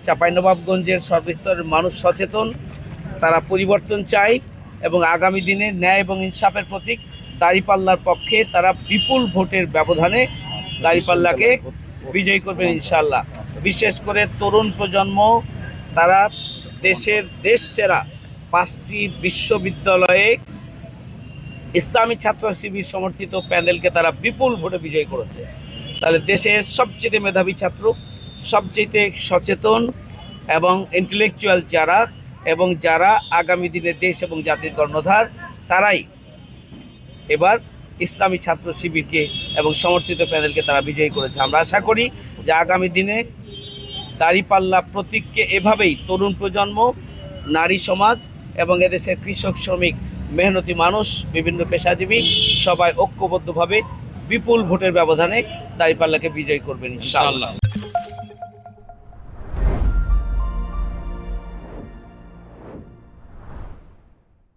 চাঁপাইনবাবগঞ্জের সর্বস্তরের মানুষ সচেতন, তারা পরিবর্তন চায় এবং আগামী দিনে ন্যায় এবং ইনসাফের প্রতীক দাঁড়িপাল্লার পক্ষে তারা বিপুল ভোটের ব্যবধানে দাঁড়িপাল্লাকে বিজয়ী করবেন ইনশাআল্লাহ। বিশেষ করে তরুণ প্রজন্ম, তারা দেশের দেশ সেরা 5টি বিশ্ববিদ্যালয়ে ইসলামী ছাত্র শিবির সমর্থিত প্যানেলকে তারা বিপুল ভোটে বিজয়ী করেছে। তাহলে দেশের সবচেয়ে মেধাবী ছাত্র, সবচেয়ে সচেতন এবং ইন্টেলেকচুয়াল যারা, এবং যারা আগামী দিনে দেশ এবং জাতির কর্ণধার, তারাই এবার ইসলামী ছাত্র শিবিরকে এবং সমর্থিত প্যানেলকে তারা বিজয়ী করেছে। আমরা আশা করি যে আগামী দিনে দাঁড়িপাল্লা প্রতীককে এভাবেই তরুণ প্রজন্ম, নারী সমাজ এবং এদেশের কৃষক, শ্রমিক, মেহনতি মানুষ, বিভিন্ন পেশাজীবী সবাই ঐক্যবদ্ধভাবে বিপুল ভোটের ব্যবধানে দাঁড়িপাল্লাকে বিজয়ী করবেন ইনশাআল্লাহ।